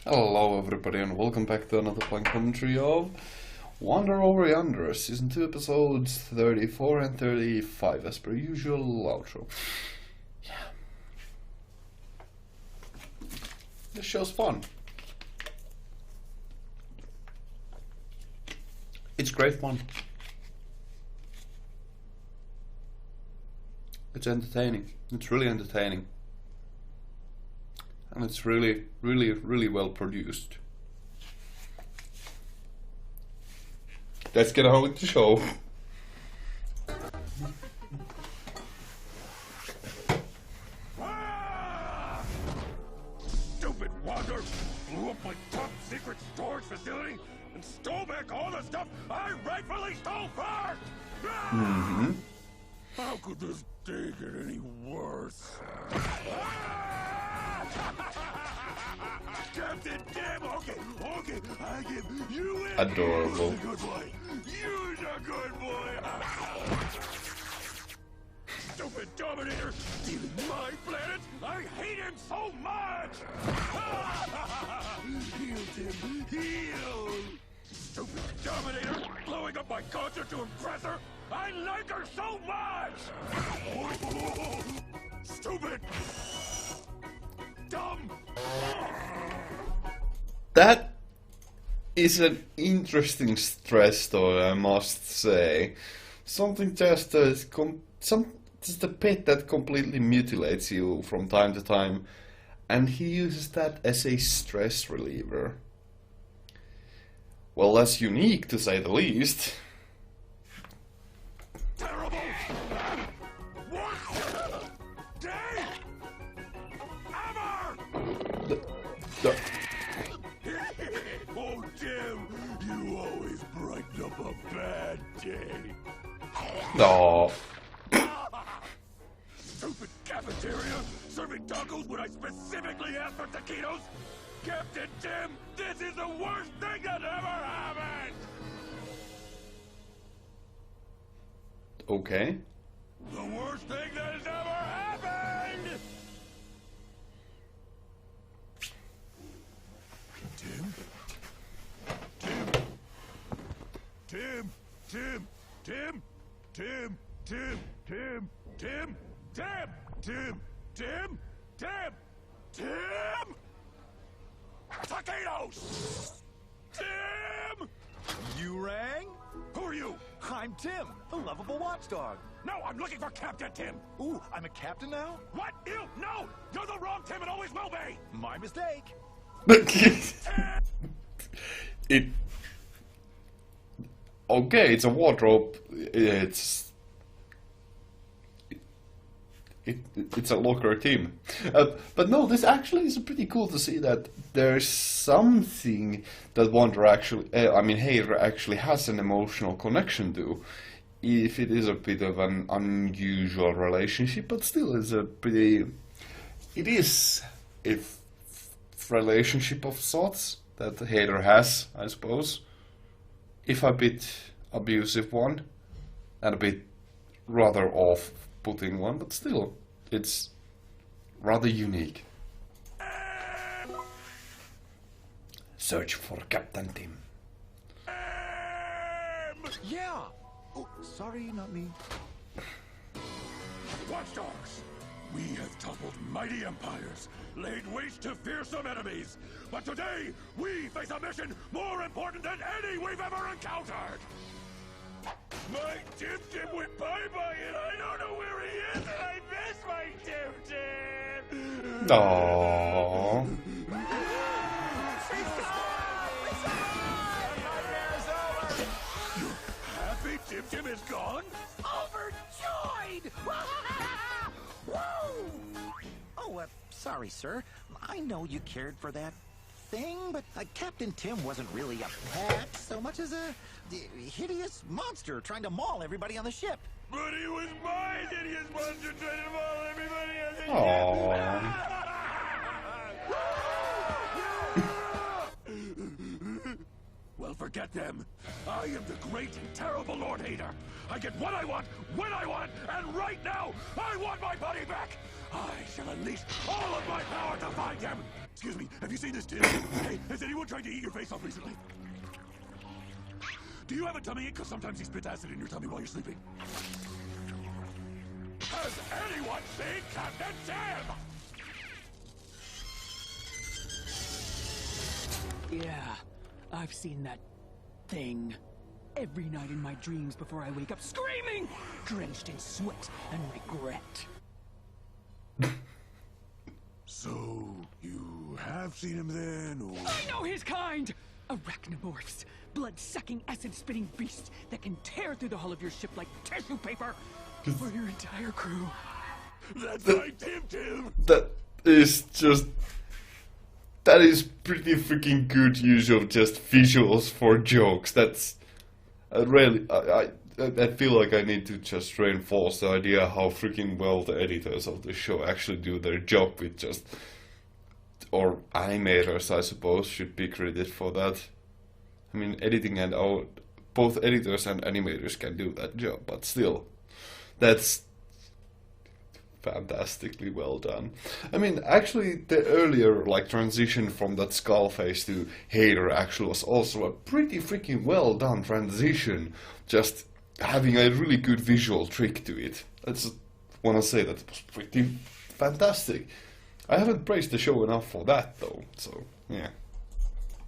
Hello everybody and welcome back to another fun commentary of Wander over Yonder, Season 2 episodes 34 and 35 as per usual outro. Yeah. This show's fun. It's great fun. It's entertaining. It's really entertaining. And it's really well produced. Let's get on with the show. Stupid Wander blew up my top secret storage facility and stole back all the stuff I rightfully stole first! How could this day get any worse? Captain Tim, okay, I give you in. Adorable. You're a good boy. You're a good boy. Stupid Dominator stealing my planet. I hate him so much. Heal, Tim, heal. Stupid Dominator blowing up my concert to impress her. I like her so much. Stupid. Dumb. That is an interesting stress, though, I must say. Something just just a pet that completely mutilates you from time to time, and he uses that as a stress reliever. Well, that's unique to say the least. Terrible. Worst day ever. Oh, Tim, you always brighten up a bad day. No. Stupid cafeteria serving tacos when I specifically asked for taquitos. Captain Tim, this is the worst thing that ever happened. Okay. The worst thing that has ever happened. Tim? Tim? Tim? Tim? Tim? Tim? Tim? Tim? Tim? Tim? Tim? Tim? Tim? Taquitos! Tim! You rang? Who are you? I'm Tim, the lovable watchdog. No, I'm looking for Captain Tim. Ooh, I'm a captain now? What? You? No! You're the wrong Tim and always will be! My mistake. it okay, it's a wardrobe. It's a locker team, but no, this actually is pretty cool to see that there's something that Wander actually, Hater actually has an emotional connection to. If it is a bit of an unusual relationship, but still is a pretty. It is a relationship of sorts that the Hater has, I suppose. If a bit abusive one, and a bit rather off-putting one, but still, it's rather unique. Search for Captain Tim. Yeah. Oh, sorry, not me. Watchdogs! We have toppled mighty empires, laid waste to fearsome enemies, but today we face a mission more important than any we've ever encountered! My Tim went bye-bye and I don't know where he is and I miss my Tim! Aww. Happy Tim is gone? Overjoyed! Oh, sorry, sir. I know you cared for that thing, but Captain Tim wasn't really a pet so much as a hideous monster trying to maul everybody on the ship. But he was my hideous monster trying to maul everybody on the Aww. Well, forget them. I am the great and terrible Lord Hater. I get what I want, when I want, and right now, I want my buddy back. I shall unleash all of my power to find him! Excuse me, have you seen this Tim? Hey, has anyone tried to eat your face off recently? Do you have a tummy ache? Because sometimes he spits acid in your tummy while you're sleeping. Has anyone seen Captain Tim? Yeah, I've seen that thing. Every night in my dreams before I wake up screaming, drenched in sweat and regret. So, you have seen him then, or...? I know his kind! Arachnomorphs, blood-sucking, acid-spitting beasts that can tear through the hull of your ship like tissue paper for your entire crew. That's right, Tim! That is just... That is pretty freaking good use of just visuals for jokes. That's... I feel like I need to just reinforce the idea how freaking well the editors of the show actually do their job with just... Or animators, I suppose, should be credited for that. I mean, editing and both editors and animators can do that job, but still, that's fantastically well done. I mean, actually, the earlier transition from that skull face to Hater actually was also a pretty freaking well done transition. Just having a really good visual trick to it. I just want to say that it was pretty fantastic. I haven't praised the show enough for that, though, so, yeah.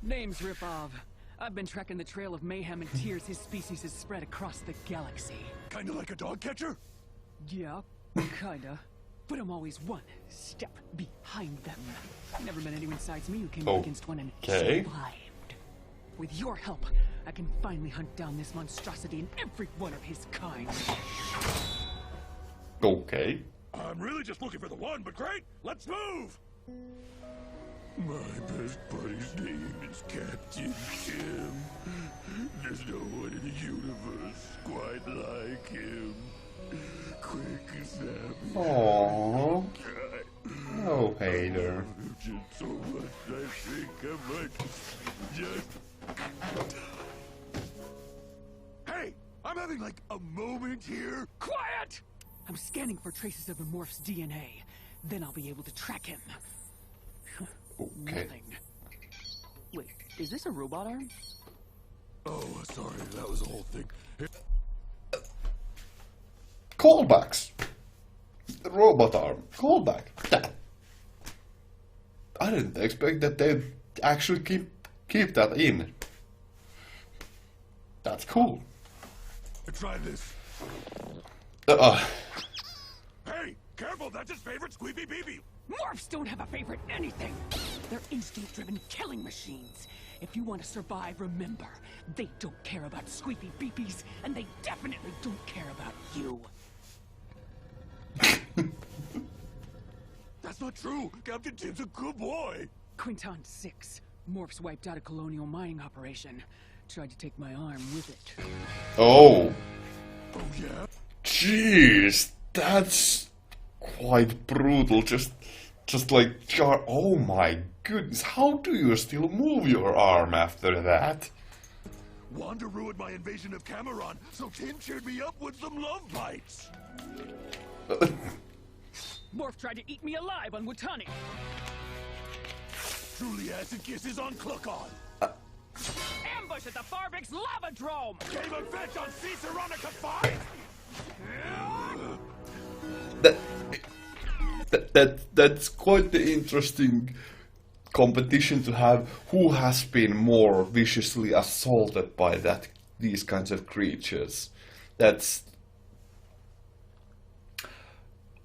Name's Ripov. I've been tracking the trail of mayhem and tears his species has spread across the galaxy. Kinda like a dog catcher? Yeah, kinda. But I'm always one step behind them. Never met anyone besides me who came up against one and survived. With your help, I can finally hunt down this monstrosity and every one of his kind. Okay. I'm really just looking for the one, but great! Let's move! My best buddy's name is Captain Tim. There's no one in the universe quite like him. Quick, snappy. Aww. No, Hater. Just so much I think I might just... Hey! I'm having like a moment here. Quiet! I'm scanning for traces of the morph's DNA. Then I'll be able to track him. Okay. Nothing. Wait, is this a robot arm? Oh, sorry, that was the whole thing. Callbacks. Robot arm. Callback. That. I didn't expect that they'd actually keep that in. That's cool. Try this. Hey, careful, that's his favorite squeepy beepy. Morphs don't have a favorite anything. They're instinct-driven killing machines. If you want to survive, remember, they don't care about squeepy beepies, and they definitely don't care about you. That's not true. Captain Tim's a good boy. Quinton 6. Morphs wiped out a colonial mining operation. Tried to take my arm with it. Oh. Oh, yeah? Jeez, that's quite brutal. Just like, oh my goodness, how do you still move your arm after that? Yonder ruined my invasion of Cameron, so Tim cheered me up with some love bites. Morph tried to eat me alive on Watani. Truly acid kisses on Cluckon. Ambush at the Farbix Lavadrome! Game of Fetch on Ciceronica 5! That's quite the interesting competition to have. Who has been more viciously assaulted by these kinds of creatures? That's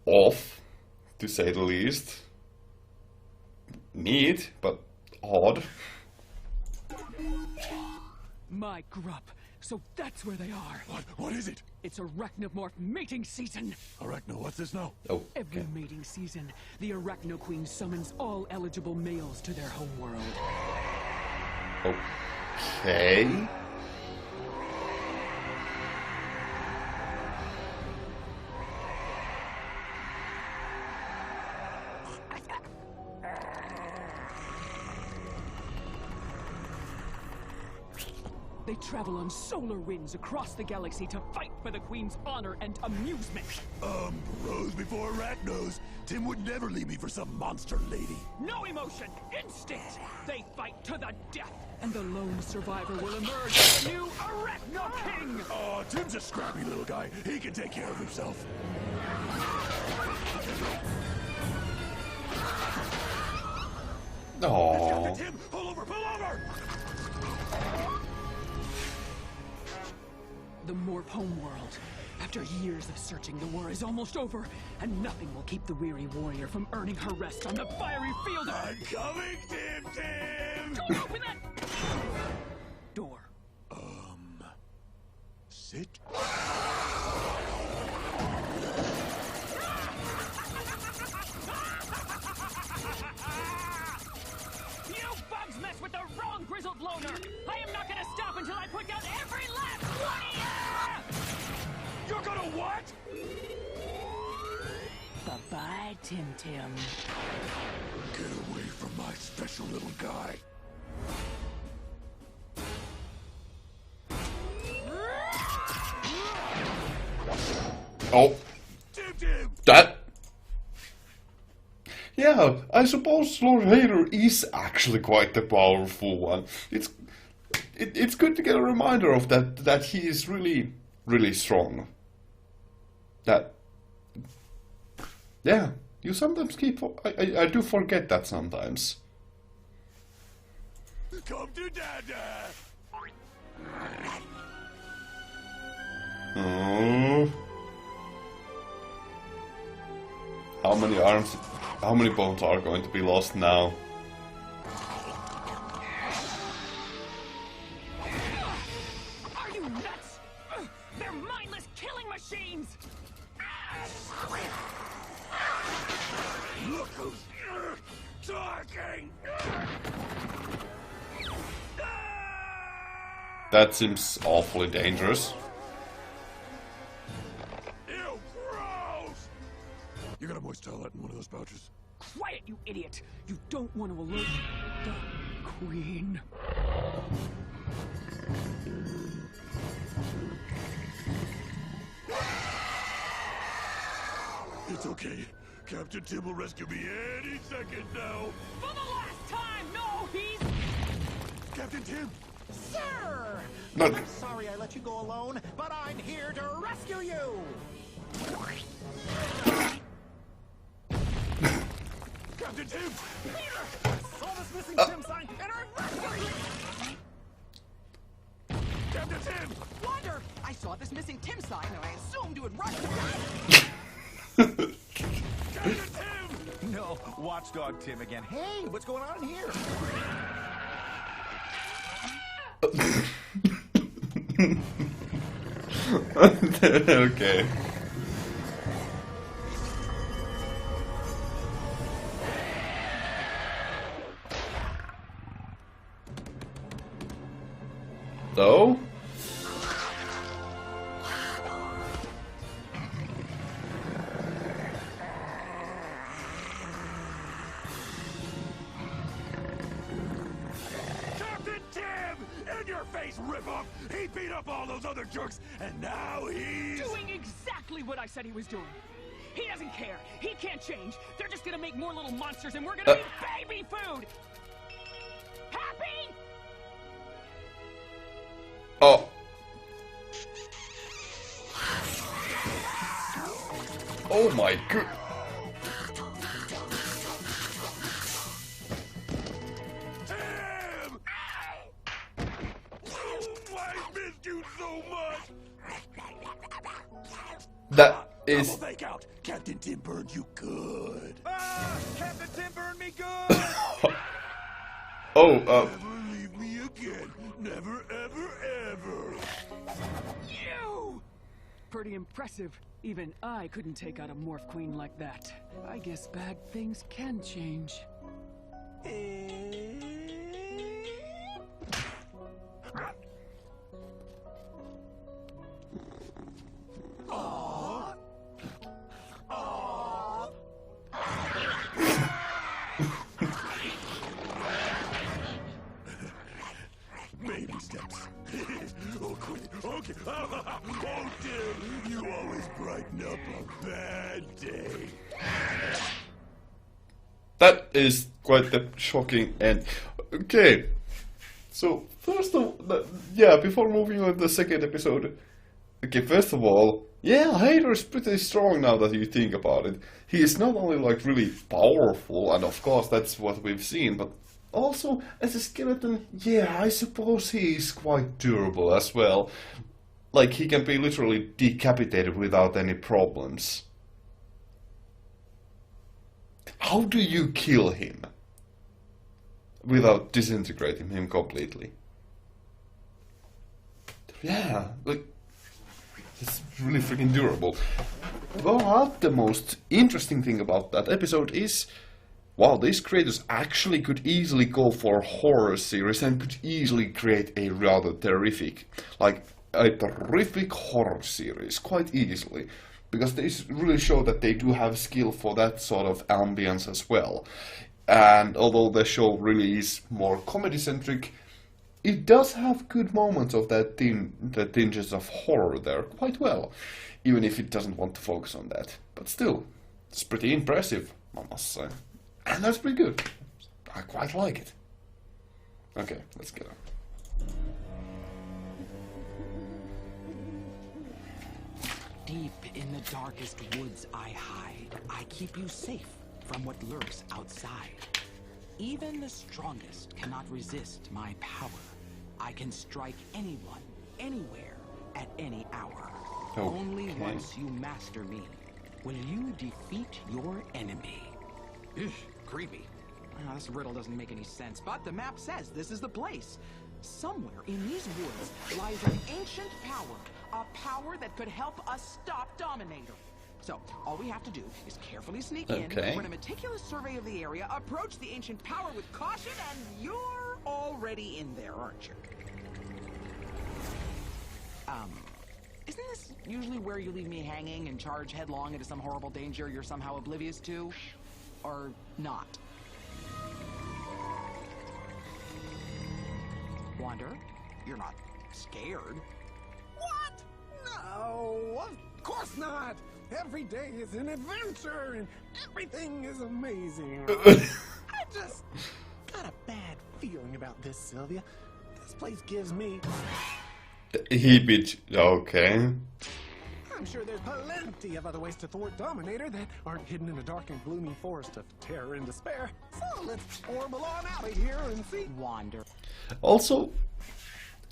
off, to say the least. Neat, but odd. My grub. So that's where they are. What is it? It's arachnomorph mating season. Arachno, what's this now? Oh, Every mating season, the Arachno Queen summons all eligible males to their home world. okay. They travel on solar winds across the galaxy to fight for the Queen's honor and amusement. Rose before a rat nose. Tim would never leave me for some monster lady. No emotion, instinct. They fight to the death, and the lone survivor will emerge as the new Arachno King. Oh, Tim's a scrappy little guy. He can take care of himself. Oh. Tim, pull over, pull over! The Morph homeworld. After years of searching, the war is almost over, and nothing will keep the weary warrior from earning her rest on the fiery field of... I'm coming, Tim! Don't open that door. Sit. You bugs mess with the wrong grizzled loner! I am not gonna stop until I put down every last one of you! You're gonna what? Bye-bye, Tim. Get away from my special little guy. Oh. Tim! That... Yeah, I suppose Lord Hader is actually quite the powerful one. It's good to get a reminder of that he is really, really strong. That... Yeah, you sometimes keep... I do forget that sometimes. Come to Dada! Oh. How many arms... How many bones are going to be lost now? Are you nuts? They're mindless killing machines! Look who's talking! That seems awfully dangerous. Ew, gross! You got a moist towelette in one of those pouches? Quiet, you idiot! You don't want to alert the Queen. It's okay. Captain Tim will rescue me any second now. For the last time! No, he's... Captain Tim! Sir! No. I'm sorry I let you go alone, but I'm here to rescue you! Captain Tim! Peter! Saw this missing Tim sign, and I'm rescuing you! Captain Tim! Yonder! I saw this missing Tim sign, and I assumed you would rush. Captain Tim! No, Watchdog Tim again. Hey, what's going on here? Okay. So? Captain Tim! In your face, ripoff! He beat up all those other jerks, and now he's... doing exactly what I said he was doing. He doesn't care. He can't change. They're just gonna make more little monsters and we're gonna be baby food! Happy? Oh. Oh my god. Tim! I missed you so much! That Double is... fake out! Captain Tim burned you good! Captain Tim burned me good! Oh, Never leave me again! Never, ever, ever! You! Pretty impressive. Even I couldn't take out a Morph Queen like that. I guess bad things can change. Baby steps. up a bad day. That is quite the shocking end. Okay, so first of yeah, before moving on to the second episode, okay, first of all, yeah, Hader is pretty strong now that you think about it. He is not only like really powerful, and of course that's what we've seen, but also as a skeleton, yeah, I suppose he is quite durable as well. Like, he can be literally decapitated without any problems. How do you kill him without disintegrating him completely? Yeah, like, it's really freaking durable. But the most interesting thing about that episode is, wow, these creators actually could easily go for a horror series and could easily create a rather terrific, like a terrific horror series quite easily. Because they really show that they do have skill for that sort of ambience as well. And although the show really is more comedy-centric, it does have good moments of that the tinges of horror there quite well. Even if it doesn't want to focus on that. But still, it's pretty impressive, I must say. And that's pretty good. I quite like it. Okay, let's get on. Deep in the darkest woods I hide. I keep you safe from what lurks outside. Even the strongest cannot resist my power. I can strike anyone, anywhere, at any hour. Okay. Only once you master me will you defeat your enemy. Ugh, creepy. This riddle doesn't make any sense, but the map says this is the place. Somewhere in these woods lies an ancient power. A power that could help us stop Dominator. So, all we have to do is carefully sneak in, run a meticulous survey of the area, approach the ancient power with caution, and you're already in there, aren't you? Isn't this usually where you leave me hanging and charge headlong into some horrible danger you're somehow oblivious to? Or not? Wander, you're not scared? What? No, of course not. Every day is an adventure and everything is amazing. I just got a bad feeling about this, Sylvia. This place gives me... Okay. I'm sure there's plenty of other ways to thwart Dominator that aren't hidden in a dark and gloomy forest of terror and despair. So let's orbital on out of here and see. Wander. Also,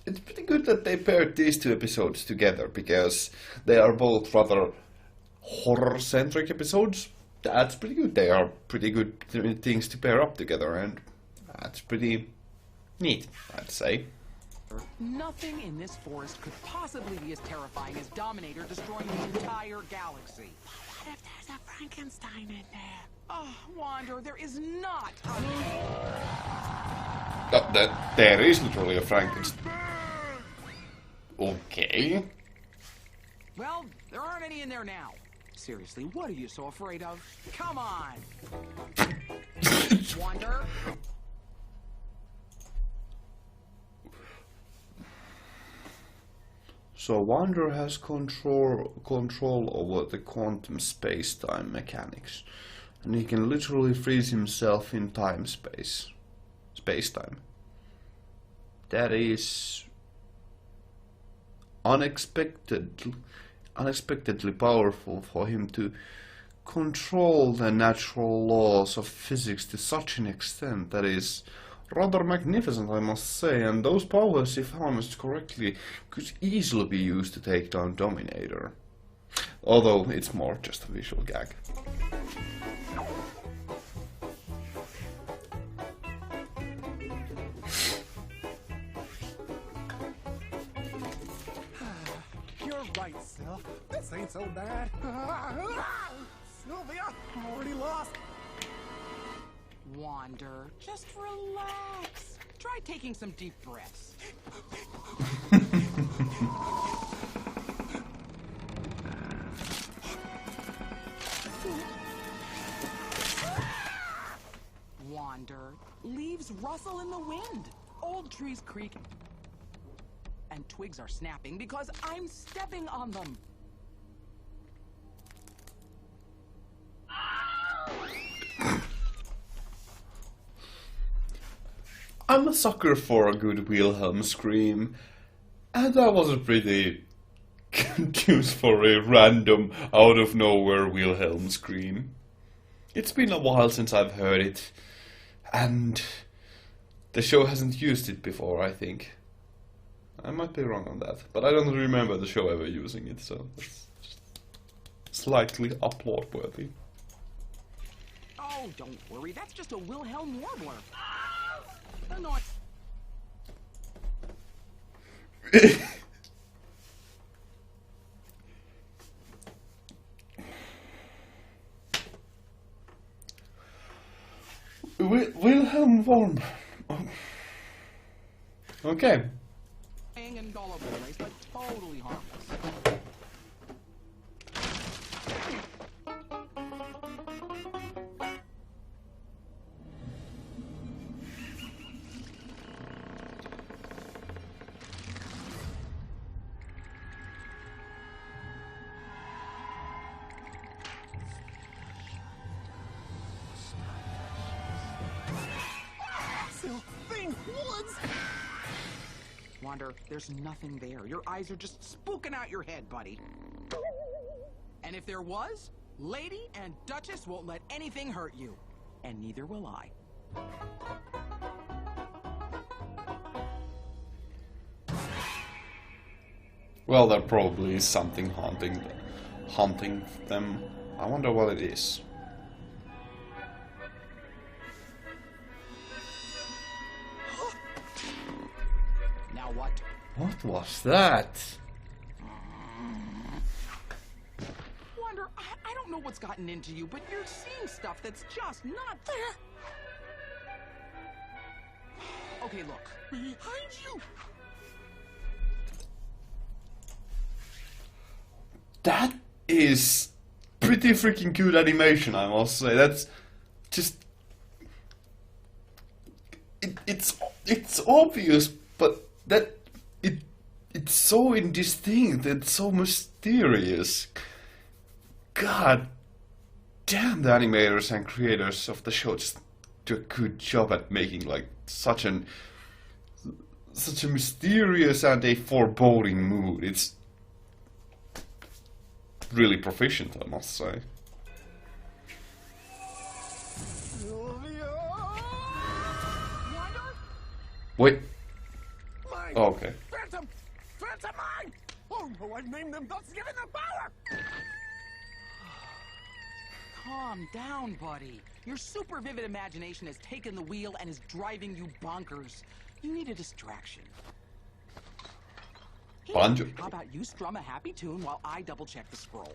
it's pretty good that they paired these two episodes together, because they are both rather horror-centric episodes. That's pretty good. They are pretty good things to pair up together, and that's pretty neat, I'd say. Nothing in this forest could possibly be as terrifying as Dominator destroying the entire galaxy. What if there's a Frankenstein in there? Oh, Wander, there is not. There is literally a Frankenstein. Okay. Well, there aren't any in there now. Seriously, what are you so afraid of? Come on! Wander? So Yonder has control over the quantum space-time mechanics, and he can literally freeze himself in space-time. That is unexpectedly powerful for him to control the natural laws of physics to such an extent that is rather magnificent, I must say, and those powers, if harnessed correctly, could easily be used to take down Dominator. Although it's more just a visual gag. You're right, Sylv. This ain't so bad. Sylvia, I'm already lost. Wander, just relax. Try taking some deep breaths. Wander, leaves rustle in the wind. Old trees creak. And twigs are snapping because I'm stepping on them. I'm a sucker for a good Wilhelm scream, and that was a pretty good use for a random, out of nowhere Wilhelm scream. It's been a while since I've heard it, and the show hasn't used it before, I think. I might be wrong on that, but I don't remember the show ever using it, so it's slightly applaud-worthy. Oh, don't worry, that's just a Wilhelm warbler. They're not... Wilhelm Worm. Okay. and gullible race, but totally harmless. Yonder, there's nothing there. Your eyes are just spooking out your head, buddy. And if there was, Lady and Duchess won't let anything hurt you. And neither will I. Well, there probably is something haunting them. I wonder what it is. Now what? What was that? Wonder, I don't know what's gotten into you, but you're seeing stuff that's just not there. Okay, look. Behind you! That is pretty freaking good animation, I must say. That's just... It's obvious, but that it's so indistinct, it's so mysterious. God damn, the animators and creators of the show just do a good job at making like such a mysterious and a foreboding mood. It's really proficient, I must say. Wait. Oh, okay. Phantom! Phantom mine! Oh no, I've named them, thus given them power! Calm down, buddy. Your super vivid imagination has taken the wheel and is driving you bonkers. You need a distraction. Here, Banjo. how about you strum a happy tune while I double-check the scroll?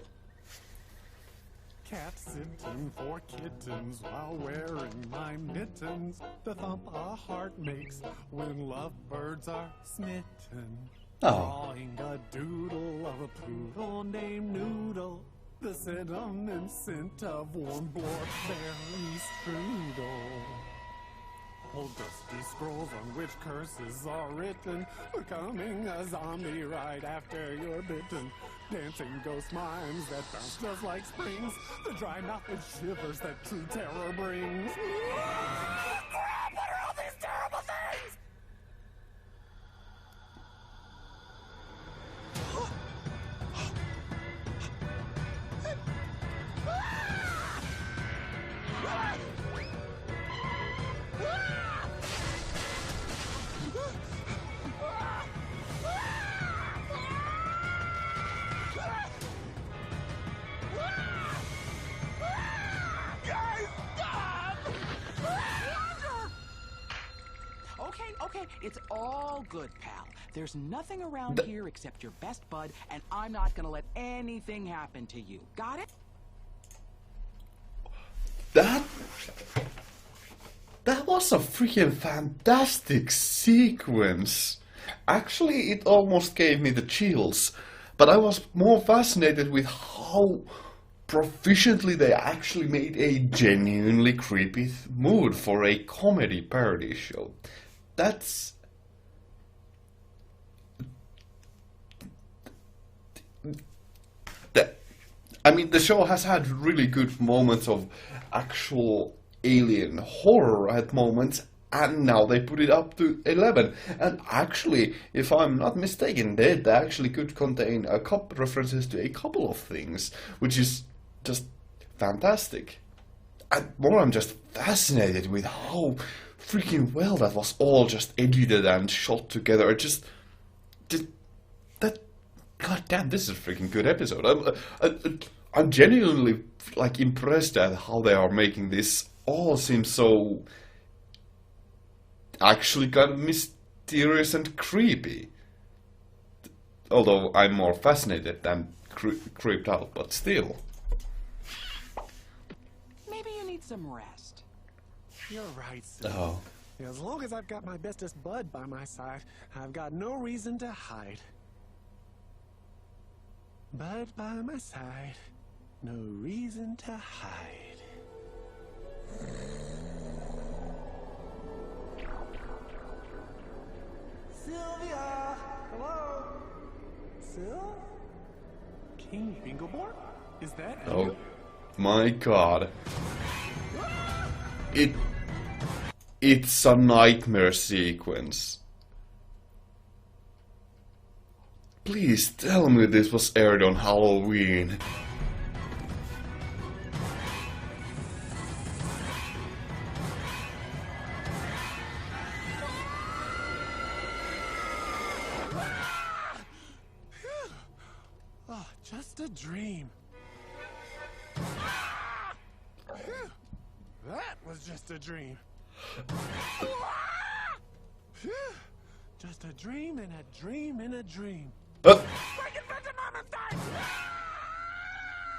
Cat sitting for kittens while wearing my mittens. The thump a heart makes when lovebirds are smitten. Oh. Drawing a doodle of a poodle named Noodle. The cinnamon scent of warm blackberry strudel. Old dusty scrolls on which curses are written, becoming a zombie right after you're bitten. Dancing ghost mimes that bounce just like springs, the dry mouth with shivers that true terror brings. Crap, what are all these terrible things? Okay, it's all good, pal. There's nothing around here except your best bud, and I'm not gonna let anything happen to you. Got it? That was a freaking fantastic sequence. Actually, it almost gave me the chills, but I was more fascinated with how proficiently they actually made a genuinely creepy mood for a comedy parody show. That's... I mean, the show has had really good moments of actual alien horror at moments, and now they put it up to 11. And actually, if I'm not mistaken, they actually could contain a couple references to a couple of things, which is just fantastic. And more, I'm just fascinated with how freaking well that was all just edited and shot together. It just that, god damn, this is a freaking good episode. I'm genuinely like impressed at how they are making this all seem so actually kind of mysterious and creepy. Although I'm more fascinated than creeped out, but still. Maybe you need some rest. You're right, sir. Oh. As long as I've got my bestest bud by my side, I've got no reason to hide. Bud by my side, no reason to hide. Sylvia! Hello? Syl? King Bingleborn? Is that Oh you? my god. It's a nightmare sequence. Please tell me this was aired on Halloween. Oh, just a dream. That was just a dream. Just a dream and a dream and a dream.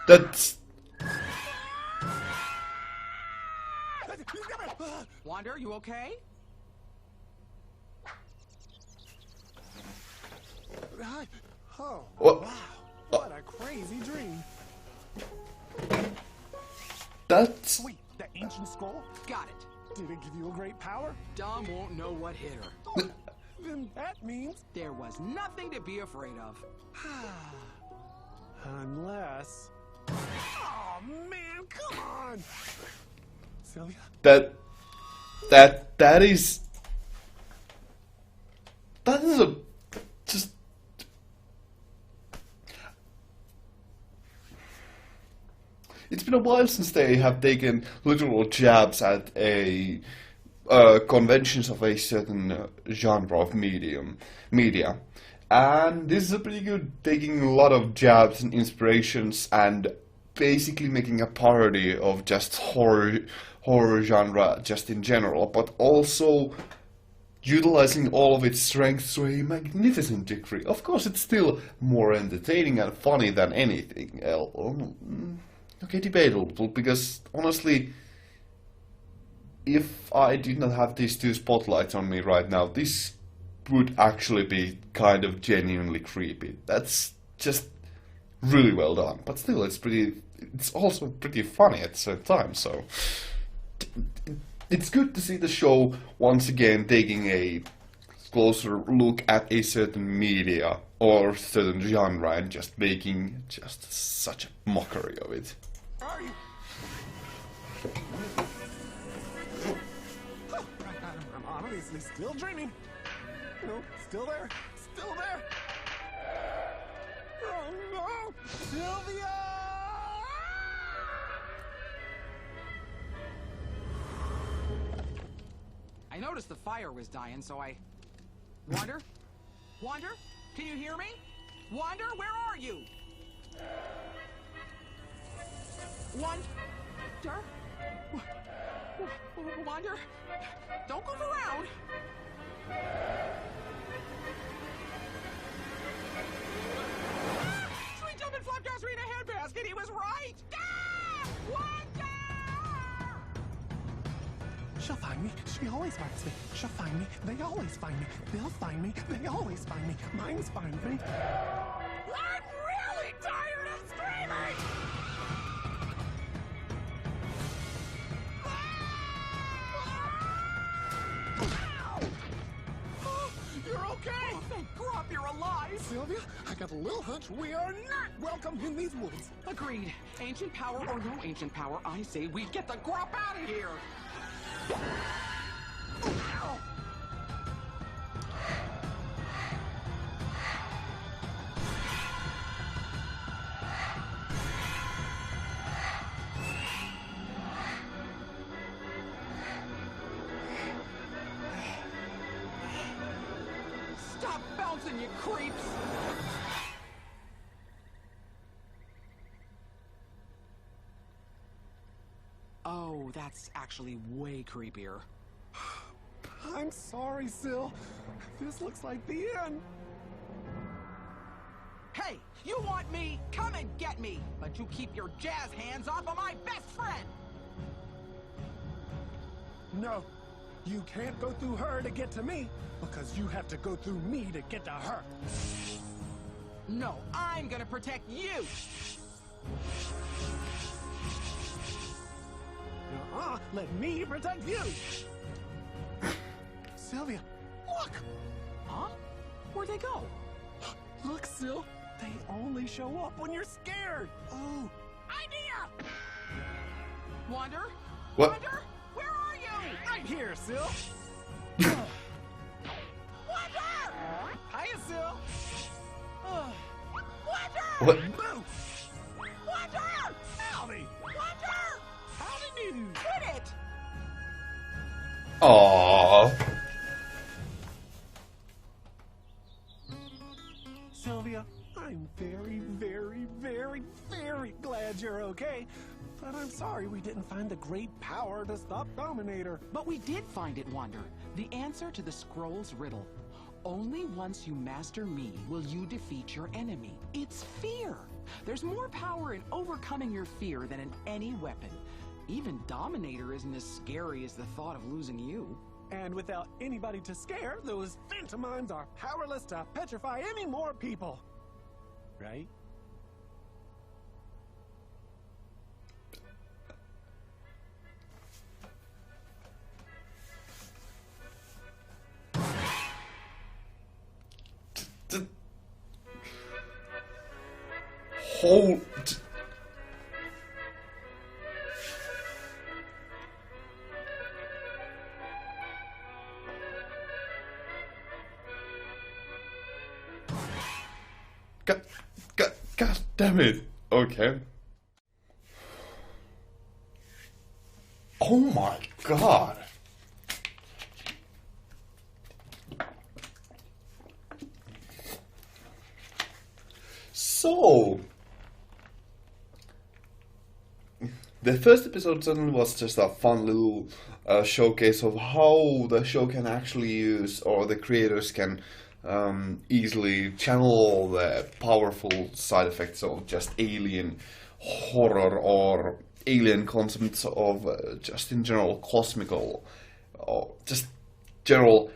That's... Wander, you okay? Oh, What? wow. What a crazy dream. That's... Wait, the ancient skull? Got it. Did it give you a great power? Dom won't know what hit her. Then that means... There was nothing to be afraid of. Unless... Oh, man, come on! Sylvia? That is a just it's been a while since they have taken literal jabs at a conventions of a certain genre of media, and this is a pretty good, taking a lot of jabs and inspirations and basically making a parody of just horror genre just in general, but also utilizing all of its strengths to a magnificent degree. Of course, it's still more entertaining and funny than anything else. Okay, debatable, because honestly, if I did not have these two spotlights on me right now, this would actually be kind of genuinely creepy. That's just really well done, but still, it's also pretty funny at the same time, so it's good to see the show once again taking a closer look at a certain media or certain genre and just making just such a mockery of it. Are you? I'm obviously still dreaming. No, still there. Still there. Oh no! Sylvia! I noticed the fire was dying, so I... Wander? Wander? Can you hear me? Wander, where are you? Wander? Wander? Don't goof around! Sweet jumping flapjaws in a handbasket, he was right! Ah! Wander! She'll find me. She always finds me. She'll find me. They always find me. They'll find me. They always find me. Mines find me. I'm really tired of screaming! You're okay. Oh, thank Grop, you're alive! Sylvia, I got a little hunch we are not welcome in these woods. Agreed. Ancient power or no ancient power, I say we get the Grop out of here! bouncing, you creeps! Oh, that's actually way creepier. I'm sorry, Sil. This looks like the end. Hey, you want me? Come and get me! But you keep your jazz hands off of my best friend! No, you can't go through her to get to me, because you have to go through me to get to her. No, I'm gonna protect you! Let me protect you! Sylvia, look! Huh? Where'd they go? Look, Sil. They only show up when you're scared. Ooh, idea! Wander? What? Wander? Where are you? Right here, Sil. Wander! Hiya, Sil. Wander! What? Boo! Wander! Howdy! Wander! Howdy do! Quit it! Aww. Sylvia, I'm very, very, very, very glad you're okay. But I'm sorry we didn't find the great power to stop Dominator. But we did find it, Wander. The answer to the scroll's riddle. Only once you master me will you defeat your enemy. It's fear. There's more power in overcoming your fear than in any weapon. Even Dominator isn't as scary as the thought of losing you. And without anybody to scare, those phantomines are powerless to petrify any more people. Right? Hold. God damn it. Okay. Oh my god. So, the first episode certainly was just a fun little showcase of how the show can actually use, or the creators can easily channel the powerful side effects of just alien horror or alien concepts of just in general cosmical, or just general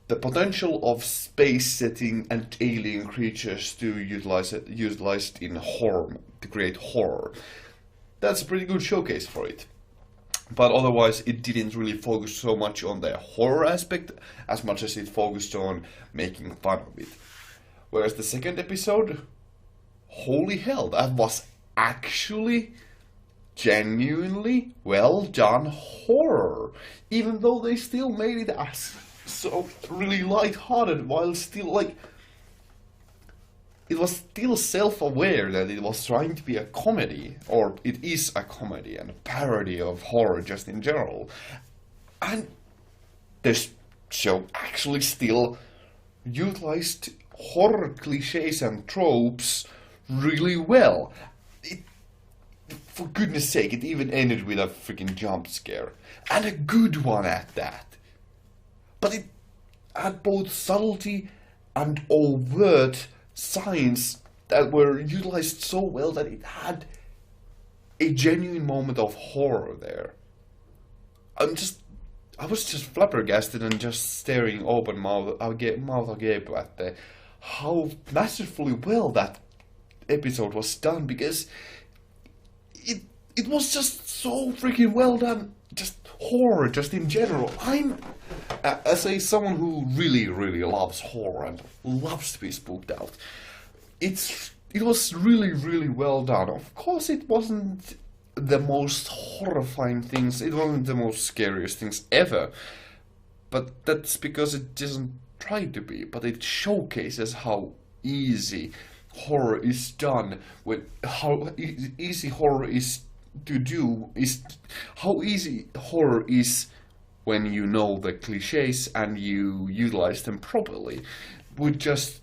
the potential of space setting and alien creatures to utilized in horror, to create horror. That's a pretty good showcase for it. But otherwise, it didn't really focus so much on the horror aspect as much as it focused on making fun of it. Whereas the second episode, holy hell, that was actually genuinely well done horror. Even though they still made it as so really light-hearted, while still like it was still self-aware that it was trying to be a comedy, or it is a comedy and a parody of horror just in general. And this show actually still utilized horror cliches and tropes really well. For goodness sake, it even ended with a freaking jump scare. And a good one at that. But it had both subtlety and overt signs that were utilized so well that it had a genuine moment of horror there. I was just flabbergasted and just staring open mouth agape at how masterfully well that episode was done, because it was just so freaking well done. Just horror, just in general. I'm, as someone who really, really loves horror and loves to be spooked out, it was really, really well done. Of course, it wasn't the most horrifying things, it wasn't the most scariest things ever, but that's because it doesn't try to be, but it showcases how easy horror is done, with how easy horror is to do, is how easy horror is when you know the cliches and you utilize them properly. with just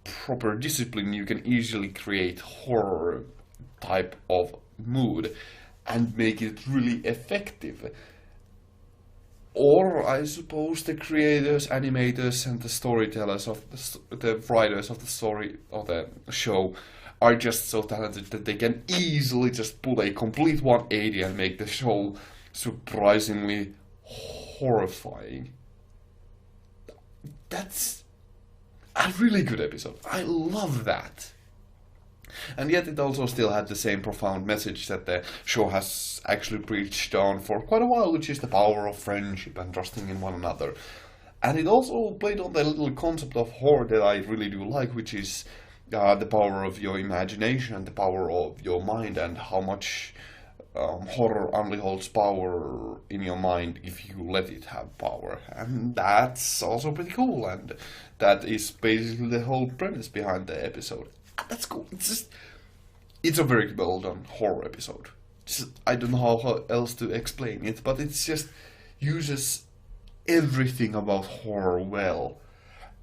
proper discipline, you can easily create horror type of mood and make it really effective. Or I suppose the creators, animators, and the storytellers of the writers of the story of the show are just so talented that they can easily just pull a complete 180 and make the show surprisingly horrifying. That's a really good episode. I love that. And yet it also still had the same profound message that the show has actually preached on for quite a while, which is the power of friendship and trusting in one another. And it also played on the little concept of horror that I really do like, which is the power of your imagination, the power of your mind, and how much horror only holds power in your mind if you let it have power. And that's also pretty cool, and that is basically the whole premise behind the episode. That's cool. It's a very well done horror episode. I don't know how else to explain it, but it just uses everything about horror well.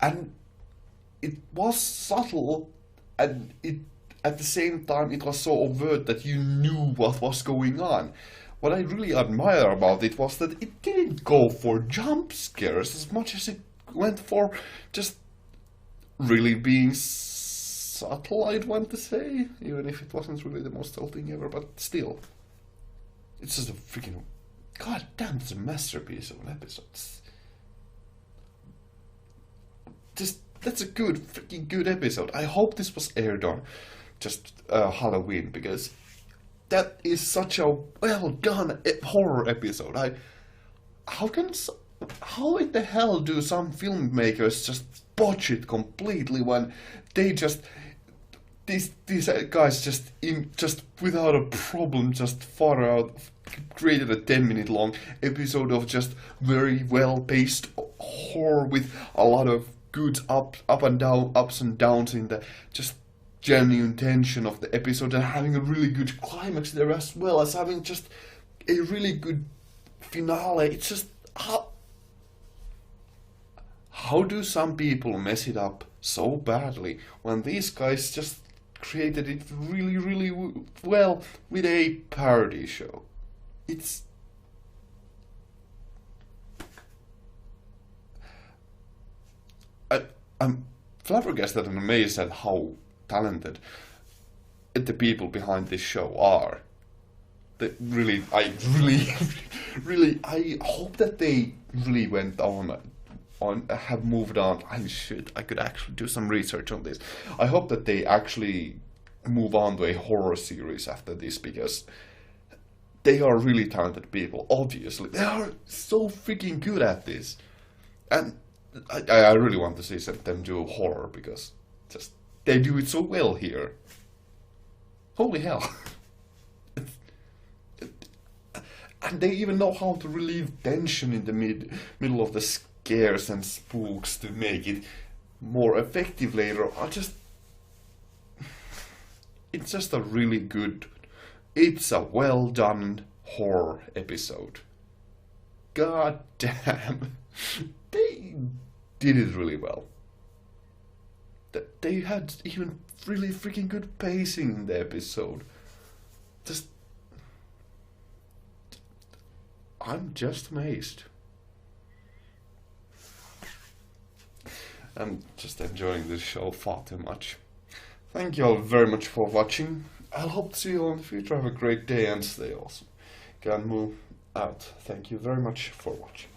And it was subtle, and at the same time it was so overt that you knew what was going on. What I really admire about it was that it didn't go for jump scares as much as it went for just really being subtle, I'd want to say, even if it wasn't really the most subtle thing ever, but still. It's just a freaking... God damn, it's a masterpiece of an episode. That's a good, freaking good episode. I hope this was aired on just Halloween, because that is such a well done horror episode. How in the hell do some filmmakers just botch it completely when they just these guys just without a problem just far out created a 10-minute long episode of just very well paced horror with a lot of good ups and downs in the just genuine tension of the episode, and having a really good climax there as well as having just a really good finale. It's just how do some people mess it up so badly when these guys just created it really, really well with a parody show? I'm flabbergasted and amazed at how talented the people behind this show are. I hope that they really went on have moved on. I could actually do some research on this. I hope that they actually move on to a horror series after this, because they are really talented people. Obviously, they are so freaking good at this, and I really want to see them do horror, because just they do it so well here. Holy hell. And they even know how to relieve tension in the middle of the scares and spooks to make it more effective later. It's just a really good, it's a well done horror episode. God damn. They did it really well. They had even really freaking good pacing in the episode. I'm just amazed. I'm just enjoying this show far too much. Thank you all very much for watching. I'll hope to see you all in the future. Have a great day and stay awesome. Can move out. Thank you very much for watching.